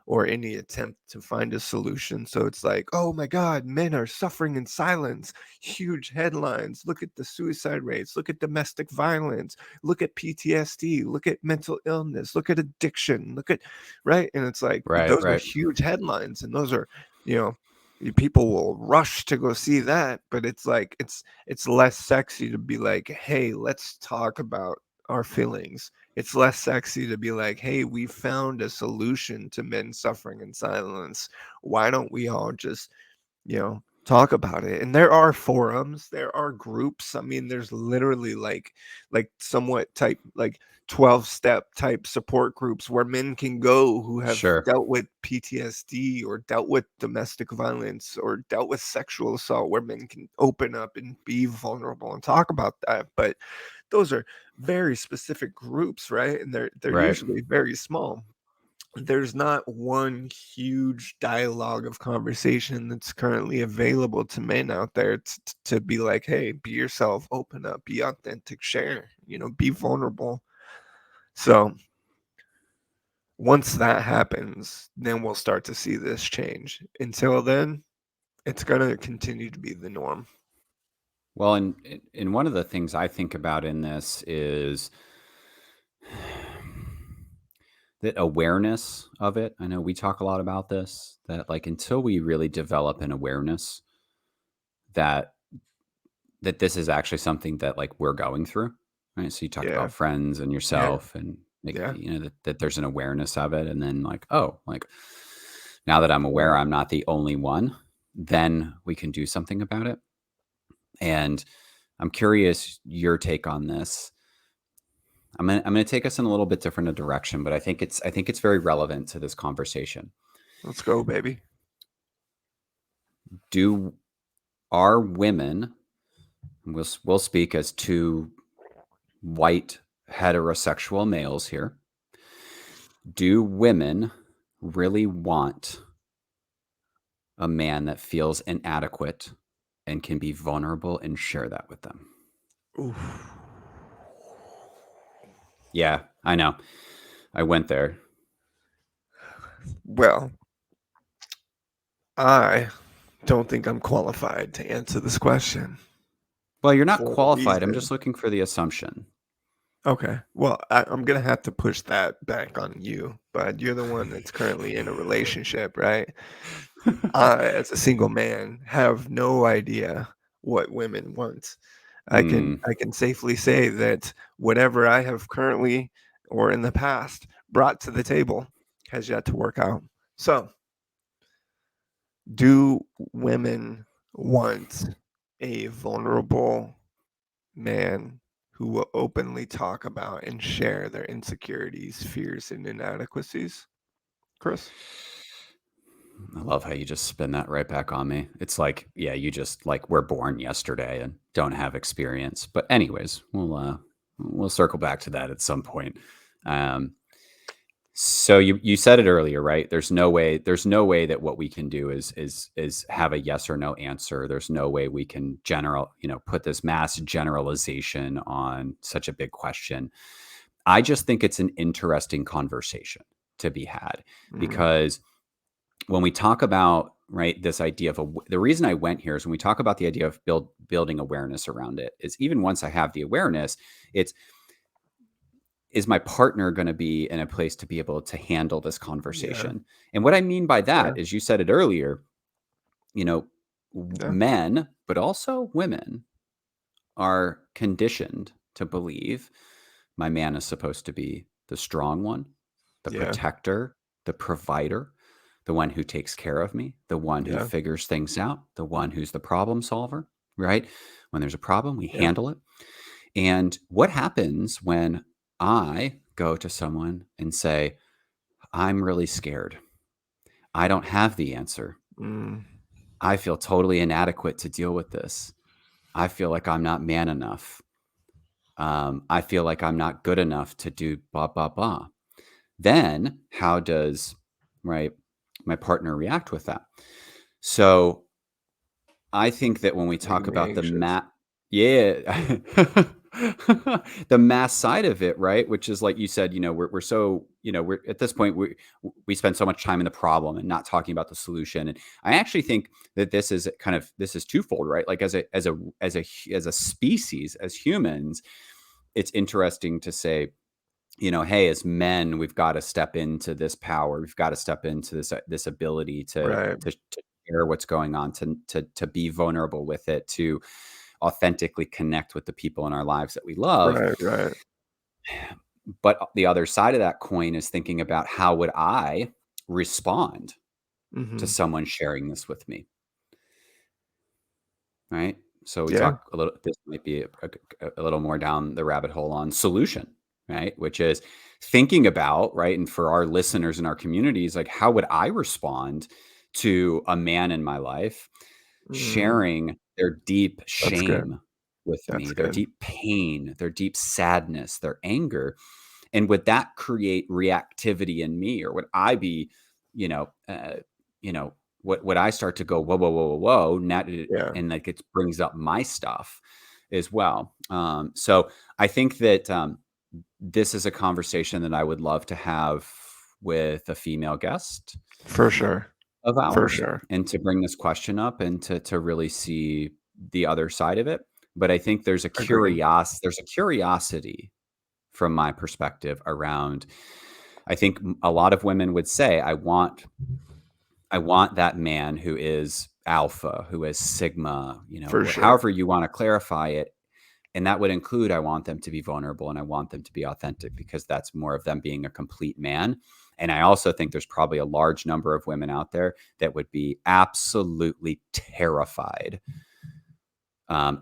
or any attempt to find a solution. So it's like, oh my God, men are suffering in silence. Huge headlines. Look at the suicide rates. Look at domestic violence. Look at PTSD. Look at mental illness. Look at addiction. Look at, right? And it's like, right, those are right, huge headlines. And those are, you know, people will rush to go see that, but it's like it's less sexy to be like, hey, let's talk about our feelings. It's less sexy to be like, hey, we found a solution to men suffering in silence. Why don't we all just, talk about it? And there are forums, there are groups. I mean, there's literally like somewhat type like 12-step type support groups where men can go who have sure, dealt with PTSD or dealt with domestic violence or dealt with sexual assault, where men can open up and be vulnerable and talk about that. But those are very specific groups, right? And they're right. usually very small. There's not one huge dialogue of conversation that's currently available to men out there to be like, hey, be yourself, open up, be authentic, share, be vulnerable. So once that happens, then we'll start to see this change. Until then, it's going to continue to be the norm. Well, and one of the things I think about in this is that awareness of it. I know we talk a lot about this, that like until we really develop an awareness that this is actually something that like we're going through, right? So you talked Yeah. about friends and Yeah. yourself and like, Yeah. that there's an awareness of it. And then like, oh, like now that I'm Yeah. aware I'm not the only one, then we can do something about it. And I'm curious your take on this. I'm gonna take us in a little bit different a direction, but I think it's very relevant to this conversation. Let's go, baby. Do Are women, we'll speak as two white heterosexual males here, do women really want a man that feels inadequate and can be vulnerable and share that with them? Oof. Yeah, I know. I went there. Well, I don't think I'm qualified to answer this question Well, you're not for a qualified. I'm reason. just looking for the assumption. Okay. Well, I'm gonna have to push that back on you, but you're the one that's currently in a relationship, right? I, as a single man, have no idea what women want. I can Hmm. I can safely say that whatever I have currently or in the past brought to the table has yet to work out. So, do women want a vulnerable man who will openly talk about and share their insecurities, fears, and inadequacies? Chris? I love how you just spin that right back on me. It's like, yeah, you just like were born yesterday and don't have experience. But anyways, we'll circle back to that at some point. Um, so you said it earlier, right? There's no way that what we can do is have a yes or no answer. There's no way we can put this mass generalization on such a big question. I just think it's an interesting conversation to be had Mhm. because when we talk about right this idea of the reason I went here is when we talk about the idea of building awareness around it is even once I have the awareness, it's is my partner going to be in a place to be able to handle this Yeah, conversation? And what I mean by yeah, that is you said it earlier, you know, yeah, men, but also women are conditioned to believe my man is supposed to be the strong one. the Yeah. protector, the provider, the one who takes care of me, the one who Yeah. figures things out, the one who's the problem solver, right? When there's a problem, we Yeah. handle it. And what happens when I go to someone and say, I'm really scared. I don't have the answer. Mm. I feel totally inadequate to deal with this. I feel like I'm not man enough. I feel like I'm not good enough to do blah, blah, blah. Then how does, right, my partner react with that? So I think that when we talk Making me about anxious. yeah, the mass side of it, right? Which is like you said, we're so, we're at this point, we spend so much time in the problem and not talking about the solution. And I actually think that this is twofold, right? Like as a species, as humans, it's interesting to say, hey, as men, we've got to step into this power. We've got to step into this ability to Right. to share what's going on, to be vulnerable with it, to authentically connect with the people in our lives that we love. Right. Right. But the other side of that coin is thinking about how would I respond to Mm-hmm. someone sharing this with me, right? So we Yeah. talk a little. This might be a little more down the rabbit hole on solution, right? Which is thinking about, right, and for our listeners in our communities, like how would I respond to a man in my life Mm. sharing their deep That's good. shame with That's me, their good. deep pain, their deep sadness, their anger, and would that create reactivity in me, or would I be, you know, uh, you know, what would I start to go whoa, whoa, whoa, whoa, whoa, Yeah. and like it brings up my stuff as well. So I think that this is a conversation that I would love to have with a female guest For sure. of For ours, sure. and to bring this question up and to really see the other side of it. But I think Agreed. there's a curiosity from my perspective around. I think a lot of women would say, I want that man who is alpha, who is sigma, For sure. however you want to clarify it. And that would include, I want them to be vulnerable and I want them to be authentic, because that's more of them being a complete man. And I also think there's probably a large number of women out there that would be absolutely terrified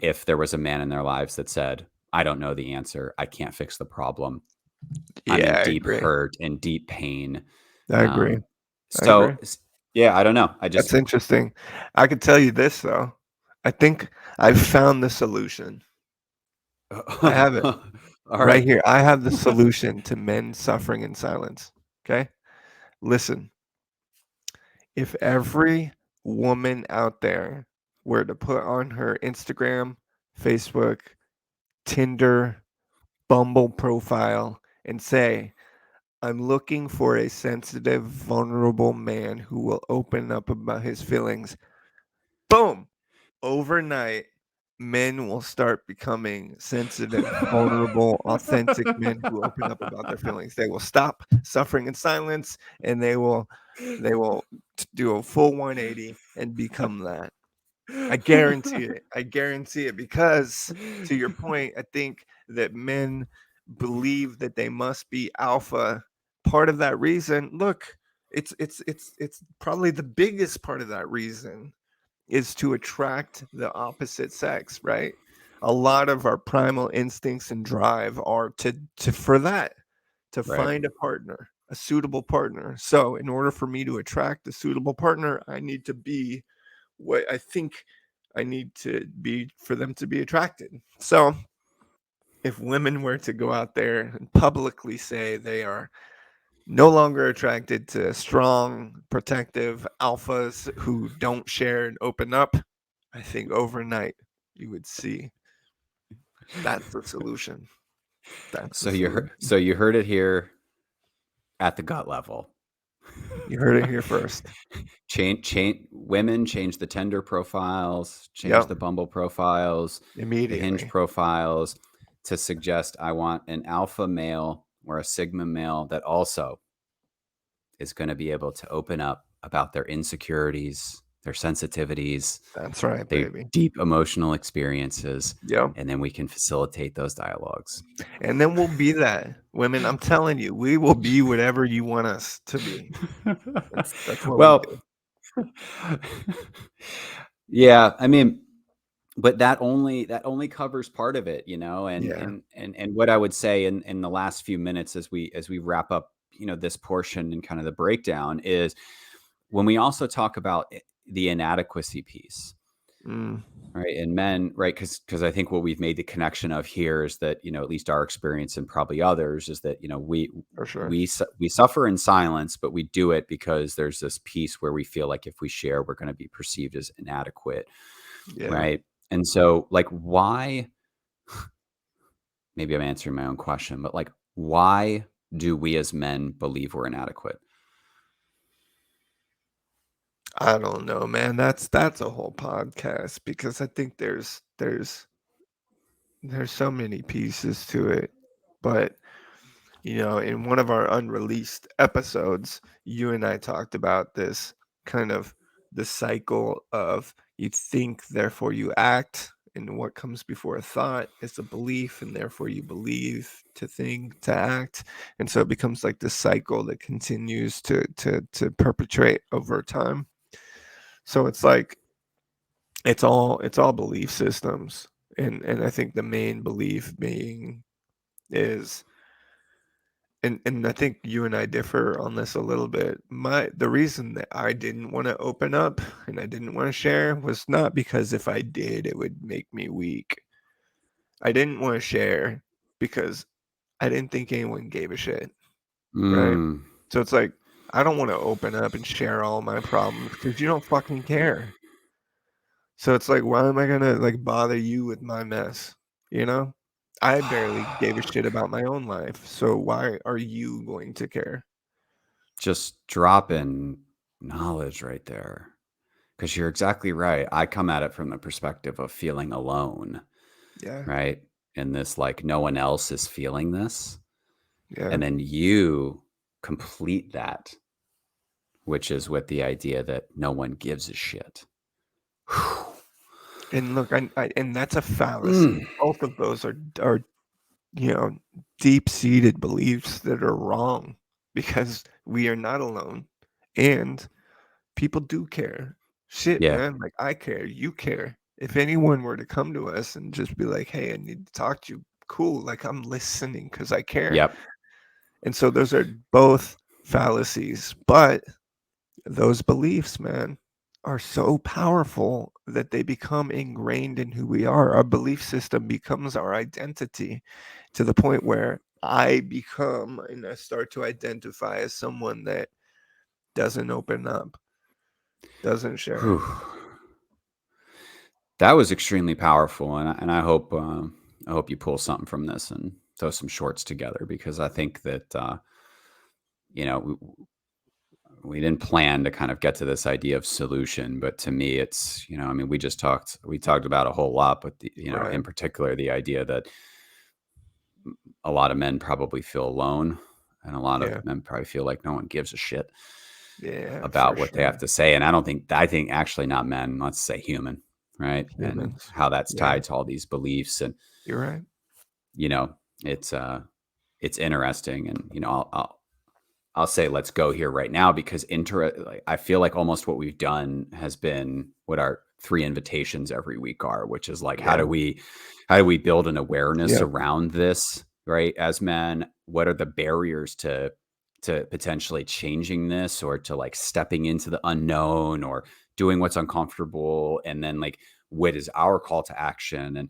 if there was a man in their lives that said, I don't know the answer. I can't fix the problem. I'm in Yeah, I deep agree. hurt and deep pain. I agree. Um, I agree. so, yeah, I don't know. I just, That's interesting. I could tell you this though. I think I've found the solution. I have it all right right. here. I have the solution to men suffering in silence. Okay? Listen, if every woman out there were to put on her Instagram, Facebook, Tinder, Bumble profile and say, I'm looking for a sensitive, vulnerable man who will open up about his feelings. Boom! Overnight, men will start becoming sensitive, vulnerable, authentic men who open up about their feelings. They will stop suffering in silence and they will do a full 180 and become that. I guarantee it. I guarantee it because to your point, I think that men believe that they must be alpha. Part of that reason, look, it's probably the biggest part of that reason is to attract the opposite sex, right? A lot of our primal instincts and drive are to for that, to Right. find a partner, a suitable partner. So, in order for me to attract a suitable partner, I need to be what I think I need to be for them to be attracted. So, if women were to go out there and publicly say they are no longer attracted to strong, protective alphas who don't share and open up, I think overnight you would see that's the solution. That's the solution. So you heard it here at the gut level. You heard it here first. Change women, change the Tinder profiles, change Yep, the Bumble profiles, the Hinge immediately. profiles, to suggest I want an alpha male or a sigma male that also is going to be able to open up about their insecurities, their sensitivities, That's right, their baby. deep emotional experiences, Yep. and then we can facilitate those dialogues. And then we'll be that. Women, I'm telling you, we will be whatever you want us to be. That's what we Well, do. yeah, I mean, but that only covers part of it, and Yeah. what I would say in the last few minutes as we wrap up, this portion and kind of the breakdown is when we also talk about the inadequacy piece. Mm, Right. And men, right. Cause I think what we've made the connection of here is that, at least our experience and probably others is that, for sure. we suffer in silence, but we do it because there's this piece where we feel like if we share, we're going to be perceived as inadequate. Yeah. Right. And so like, why, maybe I'm answering my own question, but like, why do we as men believe we're inadequate? I don't know, man. That's a whole podcast because I think there's so many pieces to it. But in one of our unreleased episodes, you and I talked about this kind of the cycle of you think, therefore you act, and what comes before a thought is a belief, and therefore you believe to think to act, and so it becomes like this cycle that continues to perpetuate over time. So it's like it's all belief systems, and I think the main belief being is and I think you and I differ on this a little bit. The reason that I didn't want to open up and I didn't want to share was not because if I did, it would make me weak. I didn't want to share because I didn't think anyone gave a shit, right? Mm, So it's like I don't want to open up and share all my problems because you don't fucking care. So it's like, why am I gonna like bother you with my mess? You know? I barely gave a shit about my own life. So why are you going to care? just dropping knowledge right there. Because you're exactly right. I come at it from the perspective of feeling alone, Yeah. right? And this, like, no one else is feeling this. Yeah. And then you complete that, which is with the idea that no one gives a shit. And look, and that's a fallacy. Mm, Both of those are you know deep-seated beliefs that are wrong because we are not alone, and people do care. Shit, yeah. man. Like I care, you care. If anyone were to come to us and just be like, "Hey, I need to talk to you," cool. Like I'm listening because I care. Yep. And so those are both fallacies, but those beliefs, man, are so powerful that they become ingrained in who we are. Our belief system becomes our identity to the point where I become and I start to identify as someone that doesn't open up, doesn't share. Whew. That was extremely powerful, and I hope you pull something from this and throw some shorts together because I think that you know we didn't plan to kind of get to this idea of solution, but to me it's, I mean, we talked about a whole lot, but Right. in particular the idea that a lot of men probably feel alone and a lot of Yeah. men probably feel like no one gives a shit Yeah, for about what they have sure. to say. And I think actually not men, let's say human, right? And Humans. how that's Yeah, tied to all these beliefs. And you're right. you know it's it's interesting. And I'll say let's go here right now because like, I feel like almost what we've done has been what our three invitations every week are, which is like Yeah. how do we build an awareness Yeah. around this, right? As men, what are the barriers to potentially changing this or to like stepping into the unknown or doing what's uncomfortable? And then like what is our call to action? And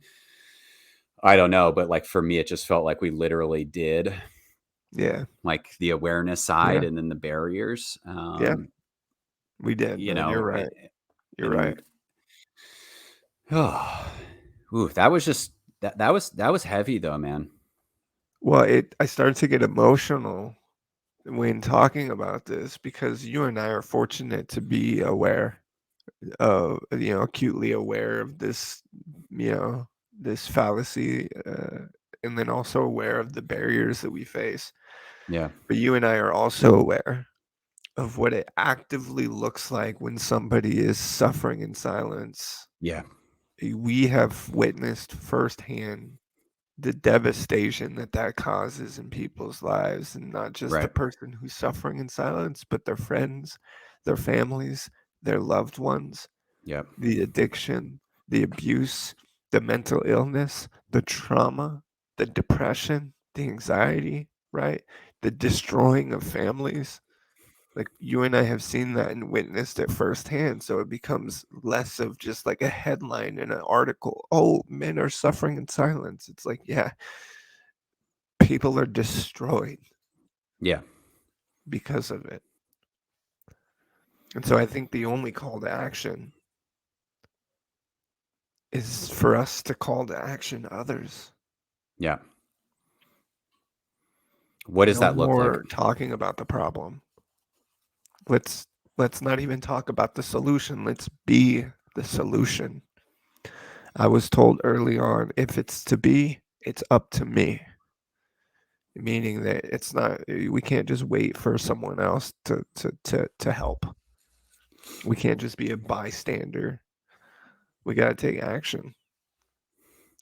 I don't know, but like for me, it just felt like we literally did Yeah. like the awareness side Yeah. and then the barriers. Yeah. We did, man. You're right. You're right. And oh, ooh, that was just that was heavy though, man. Well, I started to get emotional when talking about this because you and I are fortunate to be aware of, acutely aware of this, this fallacy, and then also aware of the barriers that we face. Yeah. But you and I are also aware of what it actively looks like when somebody is suffering in silence. Yeah. We have witnessed firsthand the devastation that that causes in people's lives, and not just the Right. person who's suffering in silence, but their friends, their families, their loved ones, Yep. the addiction, the abuse, the mental illness, the trauma, the depression, the anxiety, right? The destroying of families. Like you and I have seen that and witnessed it firsthand. So it becomes less of just like a headline in an article. Oh, men are suffering in silence. It's like, yeah, people are destroyed Yeah. because of it. And so I think the only call to action is for us to call to action others. Yeah. What does No that look like? more talking about the problem. Let's let's not even talk about the solution. Let's be the solution. I was told early on, if it's to be, it's up to me. Meaning that it's not, we can't just wait for someone else to help. We can't just be a bystander. We got to take action.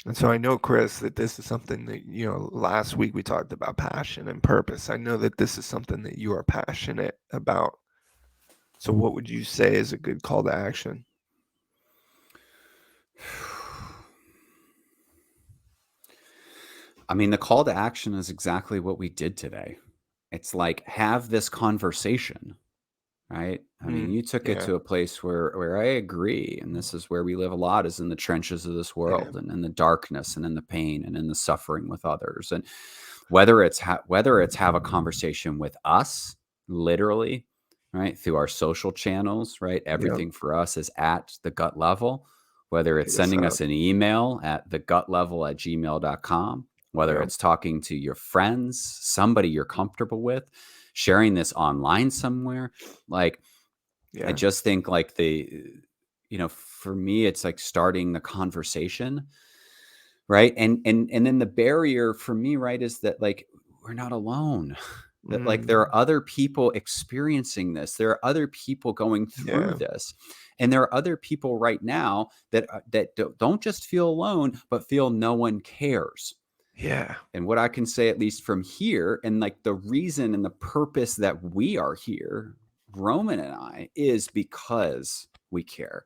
And so I know, Chris, that this is something that, last week we talked about passion and purpose. I know that this is something that you are passionate about. So what would you say is a good call to action? I mean, the call to action is exactly what we did today. It's like, have this conversation, right? I mean, Mm, you took it yeah, to a place where I agree, and this is where we live a lot, is in the trenches of this yeah, world, and in the darkness, and in the pain, and in the suffering with others. And whether it's have a conversation with us, literally, right, through our social channels, right? yeah. Everything for us is at the gut level. Whether it's Hit us sending up. us an email at thegutlevel@gmail.com, whether Yeah, it's talking to your friends, somebody you're comfortable with, sharing this online somewhere, like, I yeah. just think like for me, it's like starting the conversation, right? And then the barrier for me, right, is that like we're not alone. That like there Mm, are other people experiencing this. There are other people going through yeah, this, and there are other people right now that don't just feel alone, but feel no one cares. yeah, And what I can say, at least from here, and like the reason and the purpose that we are here, Roman and I, is because we care,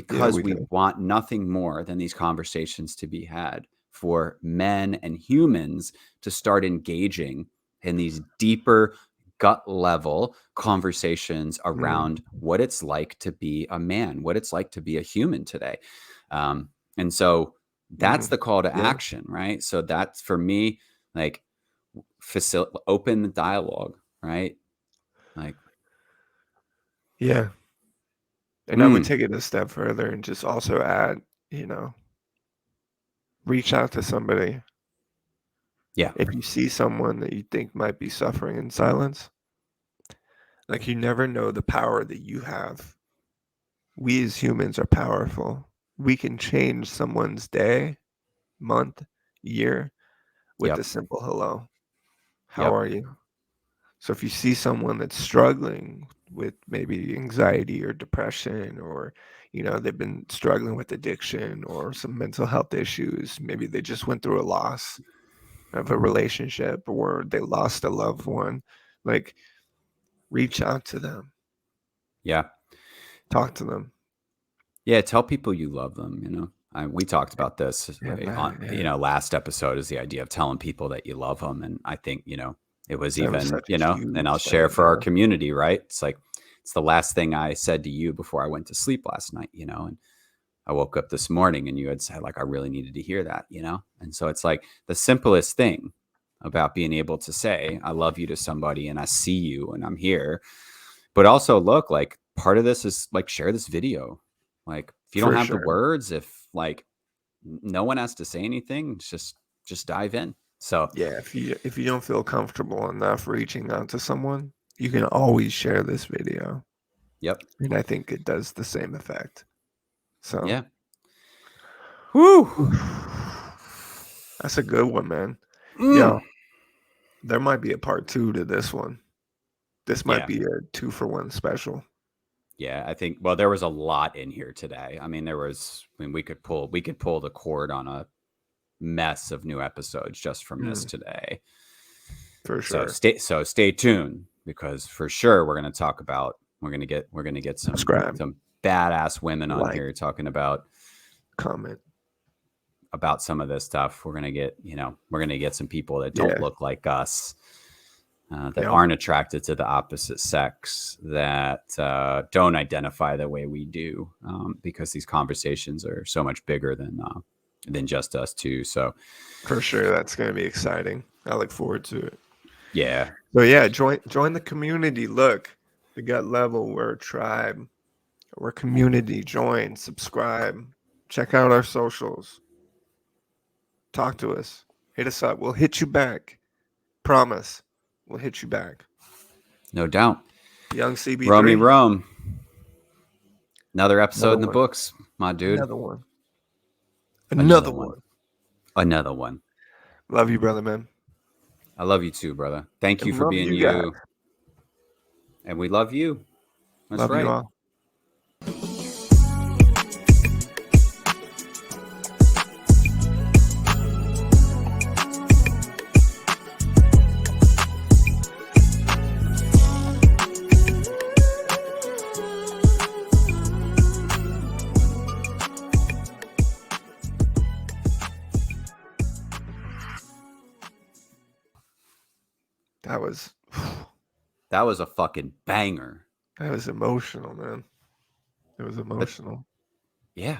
yeah. because We we do. want nothing more than these conversations to be had, for men and humans to start engaging in these deeper gut level conversations Mm, around what it's like to be a man, what it's like to be a human today. And so that's mm, the call to yeah, action, right? So that's for me, like, open the dialogue, right? Like, yeah. And I would mm, take it a step further and just also add, reach out to somebody. yeah, If you see someone that you think might be suffering in silence, like you never know the power that you have. We as humans are powerful. We can change someone's day, month, year with a yep, simple hello. How yep, are you? So if you see someone that's struggling with maybe anxiety or depression, or they've been struggling with addiction or some mental health issues, maybe they just went through a loss of a relationship or they lost a loved one, like reach out to them, yeah. talk to them. Yeah, tell people you love them, we talked about this Yeah, on, man, yeah. last episode, is the idea of telling people that you love them. And I think, it was That was even, such a and I'll huge share thing, for our yeah. community, right? It's like, it's the last thing I said to you before I went to sleep last night, and I woke up this morning and you had said, like, I really needed to hear that, And so it's like the simplest thing about being able to say, I love you to somebody, and I see you and I'm here. But also, look, like, part of this is like, share this video. Like, if you don't For have the sure. words, if like no one has to say anything, it's just dive in. So, Yeah, if you don't feel comfortable enough reaching out to someone, you can always share this video, yep. and I think it does the same effect. So Yeah. Woo. that's a good one, man. Mm. Yo, there might be a part two to this one. This might be a 2-for-1 special. Yeah, I think. Well, there was a lot in here today. I mean, we could pull the cord on a mess of new episodes just from this today. For So sure. stay tuned, because for sure we're going to talk about we're going to get some Subscribe. badass women on Like. here talking about Comment. some of this stuff. We're going to get some people that don't look like us. That aren't attracted to the opposite sex, that don't identify the way we do, because these conversations are so much bigger than just us two. So for sure, that's going to be exciting. I look forward to it. Yeah. So yeah, join the community. Look, the Gut Level, we're a tribe. We're a community. Join, subscribe, check out our socials. Talk to us. Hit us up. We'll hit you back. Promise. We'll hit you back. No doubt. Young CB3. Romy Rome. Another episode in the one. books, my dude. Another one. Another one. Love you, brother, man. I love you too, brother. Thank you And for love being you you. guys. And we love you. That's Love right. you all. That was a fucking banger. That was emotional, man. It was emotional. Yeah.